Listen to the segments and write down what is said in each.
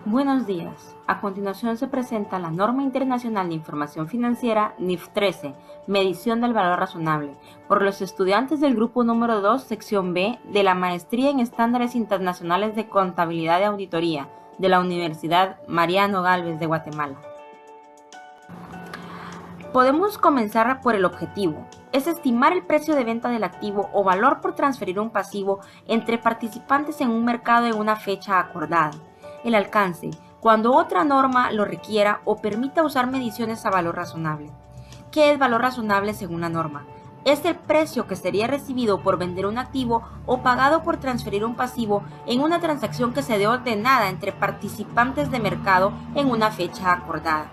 Buenos días. A continuación se presenta la Norma Internacional de Información Financiera NIF 13, Medición del Valor Razonable, por los estudiantes del Grupo número 2, Sección B, de la Maestría en Estándares Internacionales de Contabilidad y Auditoría, de la Universidad Mariano Gálvez de Guatemala. Podemos comenzar por el objetivo. Es estimar el precio de venta del activo o valor por transferir un pasivo entre participantes en un mercado en una fecha acordada. El alcance, cuando otra norma lo requiera o permita usar mediciones a valor razonable. ¿Qué es valor razonable según la norma? Es el precio que sería recibido por vender un activo o pagado por transferir un pasivo en una transacción que se dé ordenada entre participantes de mercado en una fecha acordada.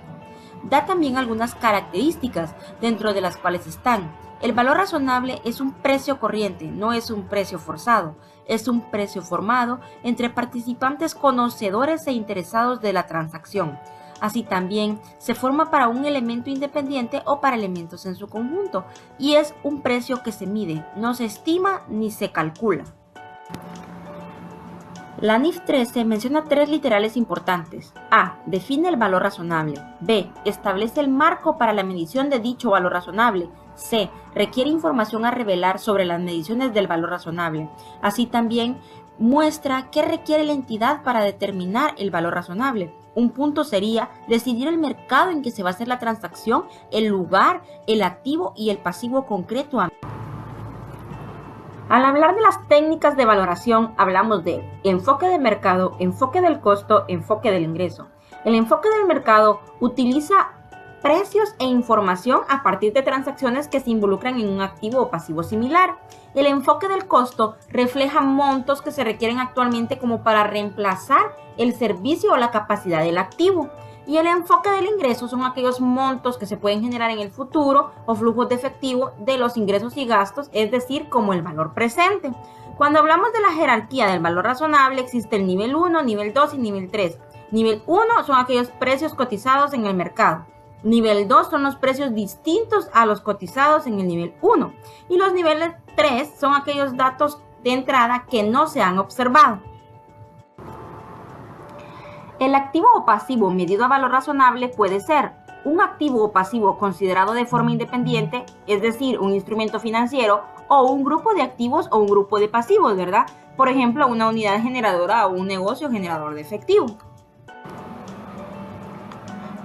Da también algunas características, dentro de las cuales están: el valor razonable es un precio corriente, no es un precio forzado, es un precio formado entre participantes conocedores e interesados de la transacción. Así también se forma para un elemento independiente o para elementos en su conjunto, y es un precio que se mide, no se estima ni se calcula. La NIF 13 menciona tres literales importantes. A. Define el valor razonable. B. Establece el marco para la medición de dicho valor razonable. C. Requiere información a revelar sobre las mediciones del valor razonable. Así también muestra qué requiere la entidad para determinar el valor razonable. Un punto sería decidir el mercado en que se va a hacer la transacción, el lugar, el activo y el pasivo concreto. Al hablar de las técnicas de valoración, hablamos de enfoque de mercado, enfoque del costo, enfoque del ingreso. El enfoque del mercado utiliza precios e información a partir de transacciones que se involucran en un activo o pasivo similar. El enfoque del costo refleja montos que se requieren actualmente como para reemplazar el servicio o la capacidad del activo. Y el enfoque del ingreso son aquellos montos que se pueden generar en el futuro o flujos de efectivo de los ingresos y gastos, es decir, como el valor presente. Cuando hablamos de la jerarquía del valor razonable, existe el nivel 1, nivel 2 y nivel 3. Nivel 1 son aquellos precios cotizados en el mercado. Nivel 2 son los precios distintos a los cotizados en el nivel 1. Y los niveles 3 son aquellos datos de entrada que no se han observado. El activo o pasivo medido a valor razonable puede ser un activo o pasivo considerado de forma independiente, es decir, un instrumento financiero, o un grupo de activos o un grupo de pasivos, ¿verdad? Por ejemplo, una unidad generadora o un negocio generador de efectivo.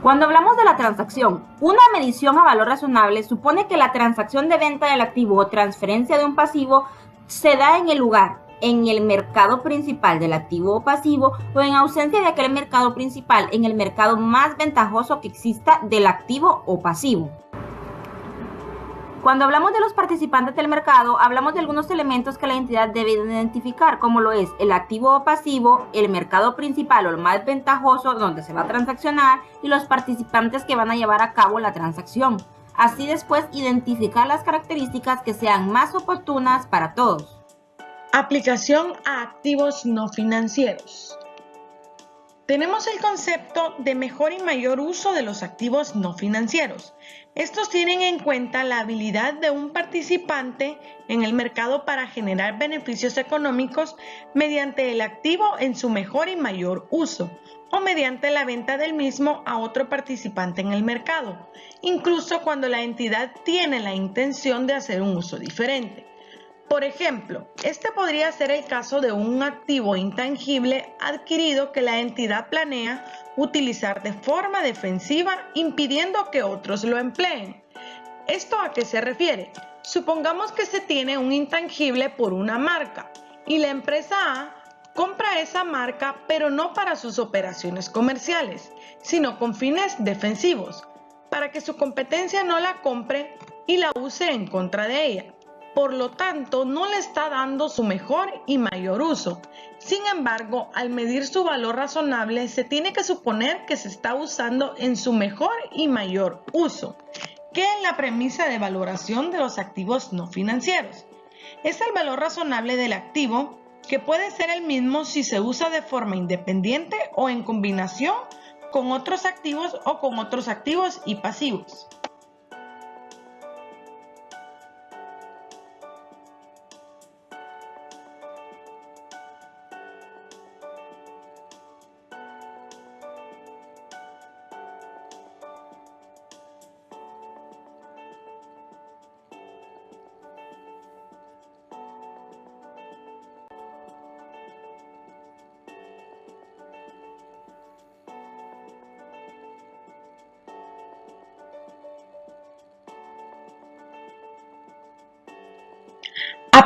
Cuando hablamos de la transacción, una medición a valor razonable supone que la transacción de venta del activo o transferencia de un pasivo se da en el lugar, en el mercado principal del activo o pasivo, o en ausencia de aquel mercado principal, en el mercado más ventajoso que exista del activo o pasivo. Cuando hablamos de los participantes del mercado, hablamos de algunos elementos que la entidad debe identificar, como lo es el activo o pasivo, el mercado principal o el más ventajoso donde se va a transaccionar y los participantes que van a llevar a cabo la transacción. Así después identificar las características que sean más oportunas para todos. Aplicación a activos no financieros. Tenemos el concepto de mejor y mayor uso de los activos no financieros. Estos tienen en cuenta la habilidad de un participante en el mercado para generar beneficios económicos mediante el activo en su mejor y mayor uso, o mediante la venta del mismo a otro participante en el mercado, incluso cuando la entidad tiene la intención de hacer un uso diferente. Por ejemplo, este podría ser el caso de un activo intangible adquirido que la entidad planea utilizar de forma defensiva, impidiendo que otros lo empleen. ¿Esto a qué se refiere? Supongamos que se tiene un intangible por una marca y la empresa A compra esa marca, pero no para sus operaciones comerciales, sino con fines defensivos, para que su competencia no la compre y la use en contra de ella. Por lo tanto, no le está dando su mejor y mayor uso. Sin embargo, al medir su valor razonable, se tiene que suponer que se está usando en su mejor y mayor uso. ¿Qué es la premisa de valoración de los activos no financieros? Es el valor razonable del activo, que puede ser el mismo si se usa de forma independiente o en combinación con otros activos o con otros activos y pasivos.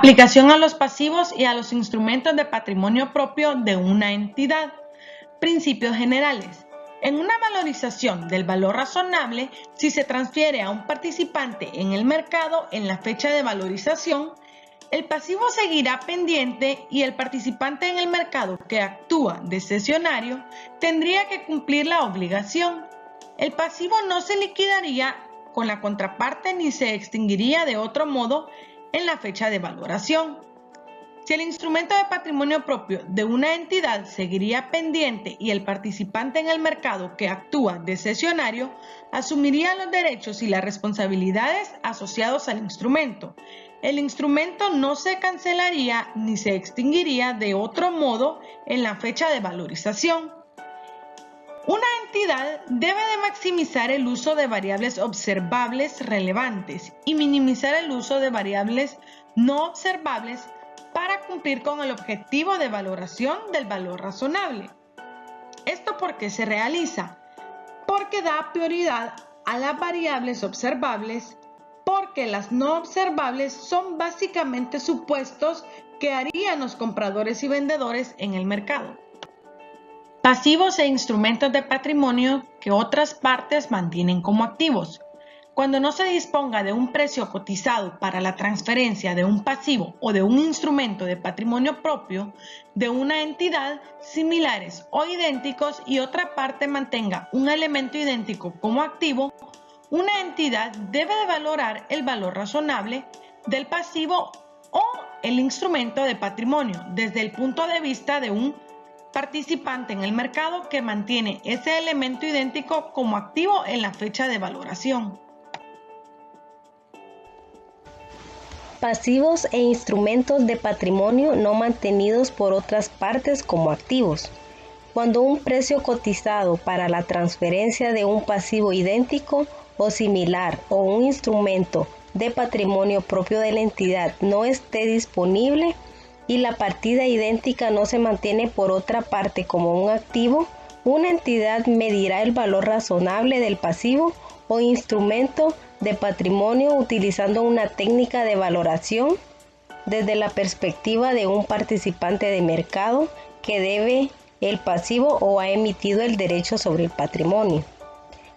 Aplicación a los pasivos y a los instrumentos de patrimonio propio de una entidad. Principios generales. En una valorización del valor razonable, si se transfiere a un participante en el mercado en la fecha de valorización, el pasivo seguirá pendiente y el participante en el mercado que actúa de cesionario tendría que cumplir la obligación. El pasivo no se liquidaría con la contraparte ni se extinguiría de otro modo en la fecha de valoración. Si el instrumento de patrimonio propio de una entidad seguiría pendiente y el participante en el mercado que actúa de cesionario asumiría los derechos y las responsabilidades asociados al instrumento, el instrumento no se cancelaría ni se extinguiría de otro modo en la fecha de valorización. Una entidad debe de maximizar el uso de variables observables relevantes y minimizar el uso de variables no observables para cumplir con el objetivo de valoración del valor razonable. ¿Esto por qué se realiza? Porque da prioridad a las variables observables, porque las no observables son básicamente supuestos que harían los compradores y vendedores en el mercado. Pasivos e instrumentos de patrimonio que otras partes mantienen como activos. Cuando no se disponga de un precio cotizado para la transferencia de un pasivo o de un instrumento de patrimonio propio de una entidad similares o idénticos y otra parte mantenga un elemento idéntico como activo, una entidad debe de valorar el valor razonable del pasivo o el instrumento de patrimonio desde el punto de vista de un participante en el mercado que mantiene ese elemento idéntico como activo en la fecha de valoración. Pasivos e instrumentos de patrimonio no mantenidos por otras partes como activos. Cuando un precio cotizado para la transferencia de un pasivo idéntico o similar o un instrumento de patrimonio propio de la entidad no esté disponible y la partida idéntica no se mantiene por otra parte como un activo, una entidad medirá el valor razonable del pasivo o instrumento de patrimonio utilizando una técnica de valoración desde la perspectiva de un participante de mercado que debe el pasivo o ha emitido el derecho sobre el patrimonio.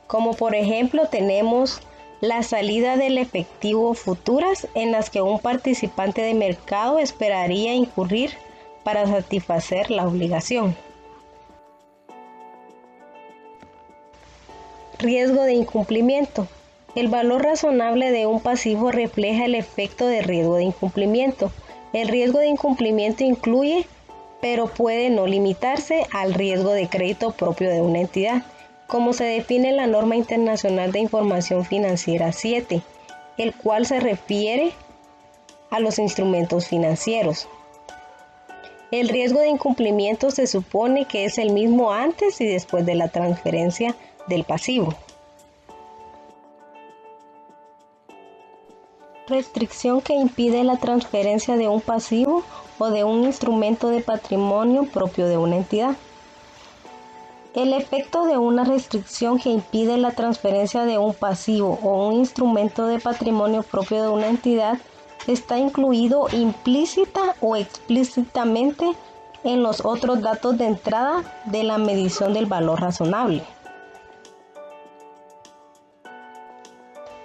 Como por ejemplo tenemos la salida del efectivo futuras en las que un participante de mercado esperaría incurrir para satisfacer la obligación. Riesgo de incumplimiento. El valor razonable de un pasivo refleja el efecto de riesgo de incumplimiento. El riesgo de incumplimiento incluye, pero puede no limitarse al riesgo de crédito propio de una entidad, como se define en la Norma Internacional de Información Financiera 7, el cual se refiere a los instrumentos financieros. El riesgo de incumplimiento se supone que es el mismo antes y después de la transferencia del pasivo. Restricción que impide la transferencia de un pasivo o de un instrumento de patrimonio propio de una entidad. El efecto de una restricción que impide la transferencia de un pasivo o un instrumento de patrimonio propio de una entidad está incluido implícita o explícitamente en los otros datos de entrada de la medición del valor razonable.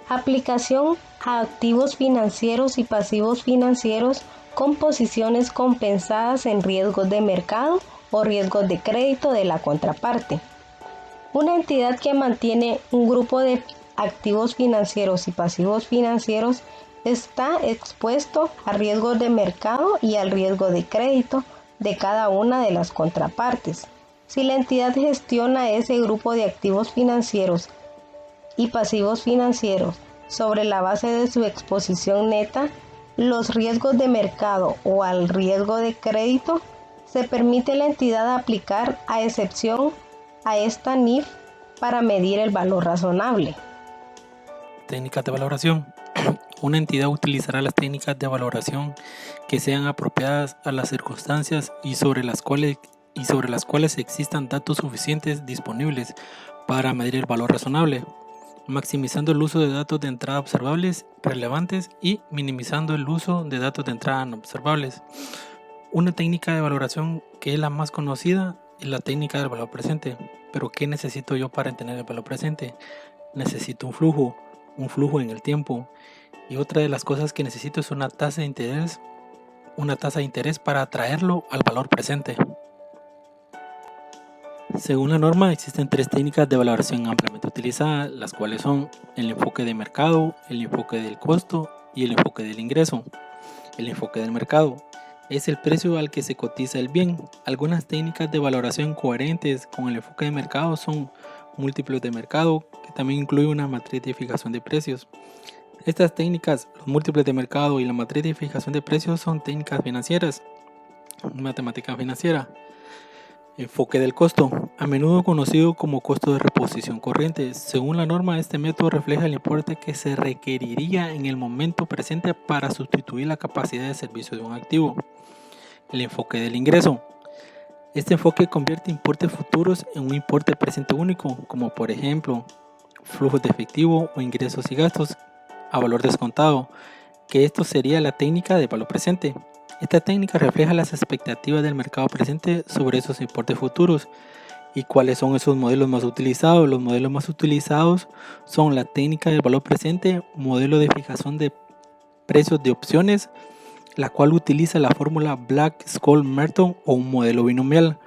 Aplicación a activos financieros y pasivos financieros con posiciones compensadas en riesgos de mercado o riesgos de crédito de la contraparte. Una entidad que mantiene un grupo de activos financieros y pasivos financieros está expuesto a riesgos de mercado y al riesgo de crédito de cada una de las contrapartes. Si la entidad gestiona ese grupo de activos financieros y pasivos financieros sobre la base de su exposición neta, los riesgos de mercado o al riesgo de crédito, se permite a la entidad aplicar a excepción a esta NIF para medir el valor razonable. Técnicas de valoración. Una entidad utilizará las técnicas de valoración que sean apropiadas a las circunstancias y sobre las cuales existan datos suficientes disponibles para medir el valor razonable. maximizando el uso de datos de entrada observables relevantes y minimizando el uso de datos de entrada no observables. Una técnica de valoración que es la más conocida es la técnica del valor presente. Pero ¿qué necesito yo para entender el valor presente? Necesito un flujo en el tiempo. Y otra de las cosas que necesito es una tasa de interés para atraerlo al valor presente. Según la norma, existen 3 técnicas de valoración ampliamente utilizadas, las cuales son el enfoque de mercado, el enfoque del costo y el enfoque del ingreso. El enfoque del mercado es el precio al que se cotiza el bien. Algunas técnicas de valoración coherentes con el enfoque de mercado son múltiplos de mercado, que también incluye una matriz de fijación de precios. Estas técnicas, los múltiplos de mercado y la matriz de fijación de precios, son técnicas financieras, matemática financiera. Enfoque del costo, a menudo conocido como costo de reposición corriente. Según la norma, este método refleja el importe que se requeriría en el momento presente para sustituir la capacidad de servicio de un activo. El enfoque del ingreso. Este enfoque convierte importes futuros en un importe presente único, como por ejemplo, flujos de efectivo o ingresos y gastos a valor descontado, que esto sería la técnica de valor presente. Esta técnica refleja las expectativas del mercado presente sobre esos importes futuros. ¿Y cuáles son esos modelos más utilizados? Los modelos más utilizados son la técnica del valor presente, modelo de fijación de precios de opciones, la cual utiliza la fórmula Black-Scholes-Merton o un modelo binomial.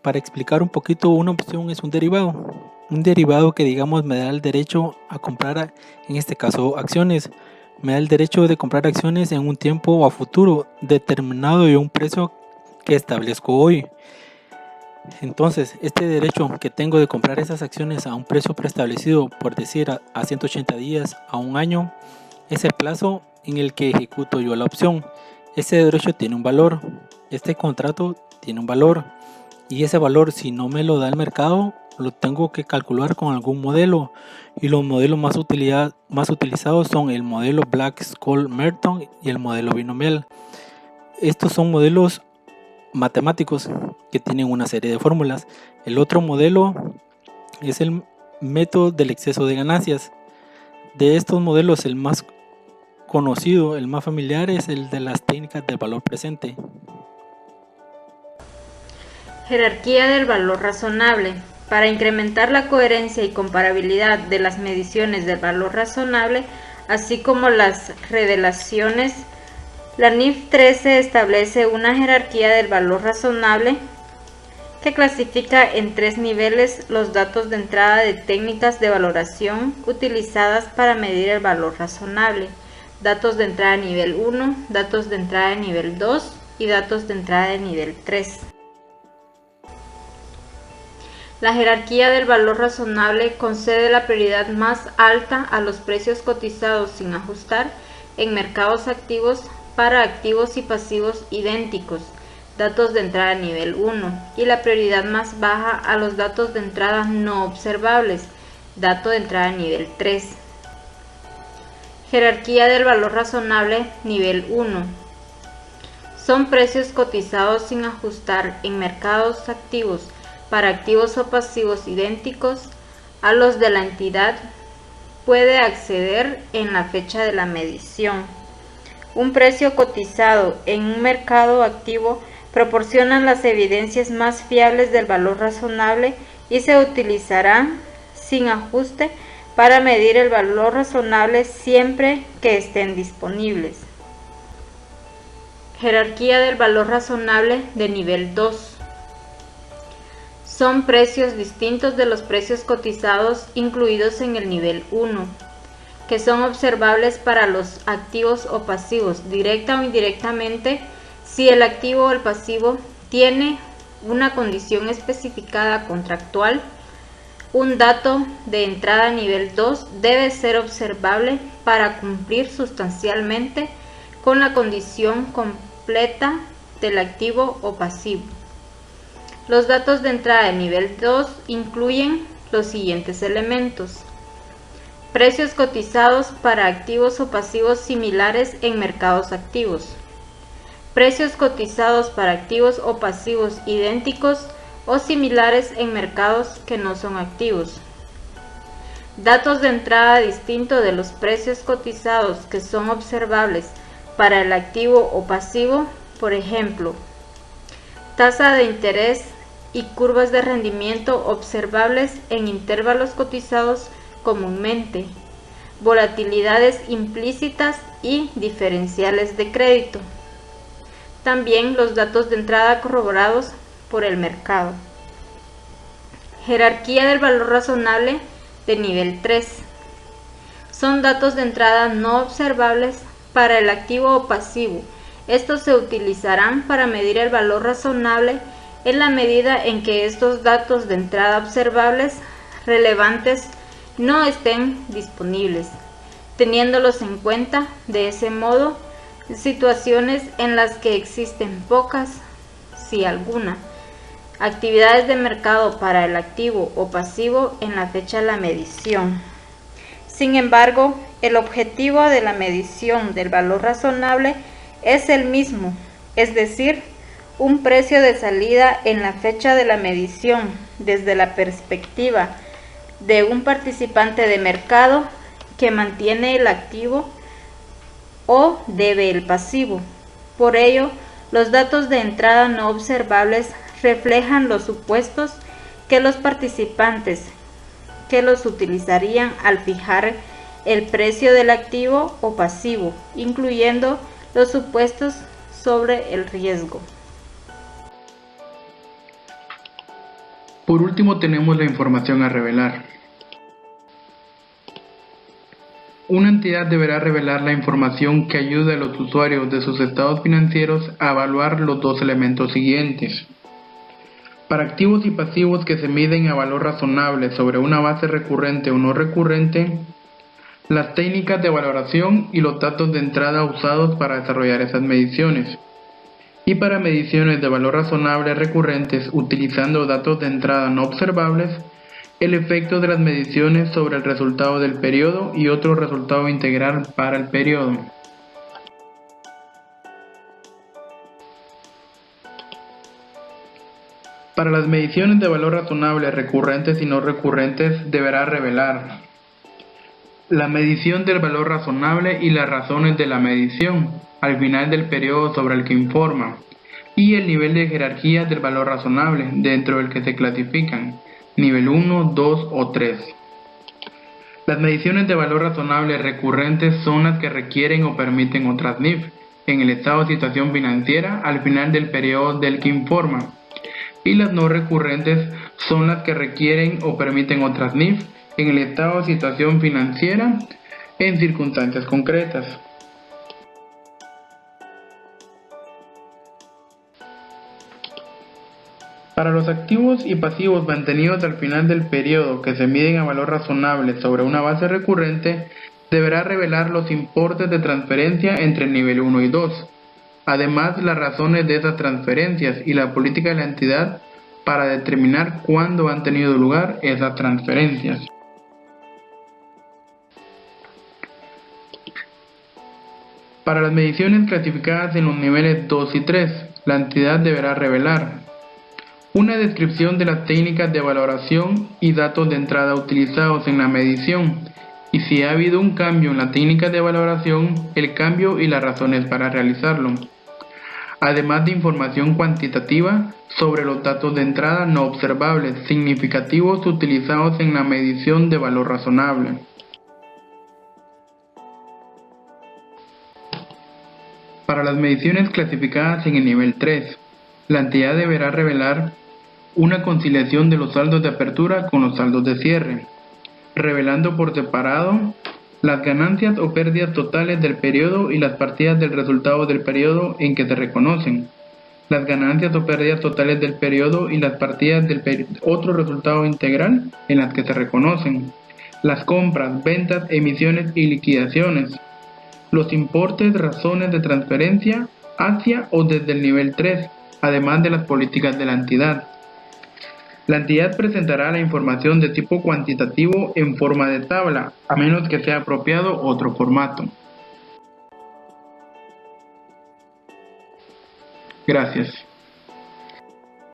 Para explicar un poquito, una opción es un derivado. Un derivado que digamos me da el derecho a comprar, en este caso, acciones. Me da el derecho de comprar acciones en un tiempo o a futuro determinado y a un precio que establezco hoy. Entonces, este derecho que tengo de comprar esas acciones a un precio preestablecido, por decir a 180 días, a un año, es el plazo en el que ejecuto yo la opción. Ese derecho tiene un valor, este contrato tiene un valor, y ese valor, si no me lo da el mercado, lo tengo que calcular con algún modelo, y los modelos más utilizados son el modelo Black-Scholes-Merton y el modelo binomial. Estos son modelos matemáticos que tienen una serie de fórmulas. El otro modelo es el método del exceso de ganancias. De estos modelos, el más conocido, el más familiar, es el de las técnicas del valor presente. Jerarquía del valor razonable. Para incrementar la coherencia y comparabilidad de las mediciones del valor razonable, así como las revelaciones, la NIF 13 establece una jerarquía del valor razonable que clasifica en 3 niveles los datos de entrada de técnicas de valoración utilizadas para medir el valor razonable: datos de entrada de nivel 1, datos de entrada de nivel 2 y datos de entrada de nivel 3. La jerarquía del valor razonable concede la prioridad más alta a los precios cotizados sin ajustar en mercados activos para activos y pasivos idénticos, datos de entrada nivel 1, y la prioridad más baja a los datos de entrada no observables, dato de entrada nivel 3. Jerarquía del valor razonable nivel 1. Son precios cotizados sin ajustar en mercados activos para activos o pasivos idénticos a los de la entidad puede acceder en la fecha de la medición. Un precio cotizado en un mercado activo proporciona las evidencias más fiables del valor razonable y se utilizará sin ajuste para medir el valor razonable siempre que estén disponibles. Jerarquía del valor razonable de nivel 2. Son precios distintos de los precios cotizados incluidos en el nivel 1, que son observables para los activos o pasivos, directa o indirectamente, si el activo o el pasivo tiene una condición especificada contractual. Un dato de entrada nivel 2 debe ser observable para cumplir sustancialmente con la condición completa del activo o pasivo. Los datos de entrada de nivel 2 incluyen los siguientes elementos: precios cotizados para activos o pasivos similares en mercados activos, precios cotizados para activos o pasivos idénticos o similares en mercados que no son activos, datos de entrada distintos de los precios cotizados que son observables para el activo o pasivo, por ejemplo, tasa de interés y curvas de rendimiento observables en intervalos cotizados comúnmente, volatilidades implícitas y diferenciales de crédito. También los datos de entrada corroborados por el mercado. Jerarquía del valor razonable de nivel 3. Son datos de entrada no observables para el activo o pasivo. Estos se utilizarán para medir el valor razonable en la medida en que estos datos de entrada observables relevantes no estén disponibles, teniéndolos en cuenta de ese modo situaciones en las que existen pocas, si alguna, actividades de mercado para el activo o pasivo en la fecha de la medición. Sin embargo, el objetivo de la medición del valor razonable es el mismo, es decir, un precio de salida en la fecha de la medición desde la perspectiva de un participante de mercado que mantiene el activo o debe el pasivo. Por ello, los datos de entrada no observables reflejan los supuestos que los participantes que los utilizarían al fijar el precio del activo o pasivo, incluyendo los supuestos sobre el riesgo. Por último, tenemos la información a revelar. Una entidad deberá revelar la información que ayude a los usuarios de sus estados financieros a evaluar los dos elementos siguientes. Para activos y pasivos que se miden a valor razonable sobre una base recurrente o no recurrente, las técnicas de valoración y los datos de entrada usados para desarrollar esas mediciones. Y para mediciones de valor razonable recurrentes utilizando datos de entrada no observables, el efecto de las mediciones sobre el resultado del periodo y otro resultado integral para el periodo. Para las mediciones de valor razonable recurrentes y no recurrentes deberá revelar la medición del valor razonable y las razones de la medición al final del periodo sobre el que informa, y el nivel de jerarquía del valor razonable dentro del que se clasifican, nivel 1, 2 o 3. Las mediciones de valor razonable recurrentes son las que requieren o permiten otras NIF en el estado de situación financiera al final del periodo del que informa, y las no recurrentes son las que requieren o permiten otras NIF en el estado de situación financiera en circunstancias concretas. Para los activos y pasivos mantenidos al final del periodo que se miden a valor razonable sobre una base recurrente, deberá revelar los importes de transferencia entre el nivel 1 y 2, además las razones de esas transferencias y la política de la entidad para determinar cuándo han tenido lugar esas transferencias. Para las mediciones clasificadas en los niveles 2 y 3, la entidad deberá revelar una descripción de las técnicas de valoración y datos de entrada utilizados en la medición, y si ha habido un cambio en la técnica de valoración, el cambio y las razones para realizarlo, además de información cuantitativa sobre los datos de entrada no observables significativos utilizados en la medición de valor razonable. Para las mediciones clasificadas en el nivel 3, la entidad deberá revelar una conciliación de los saldos de apertura con los saldos de cierre, revelando por separado las ganancias o pérdidas totales del periodo y las partidas del resultado del periodo en que se reconocen, las ganancias o pérdidas totales del periodo y las partidas del otro resultado integral en las que se reconocen, las compras, ventas, emisiones y liquidaciones, los importes, razones de transferencia hacia o desde el nivel 3, además de las políticas de la entidad. La entidad presentará la información de tipo cuantitativo en forma de tabla, a menos que sea apropiado otro formato. Gracias.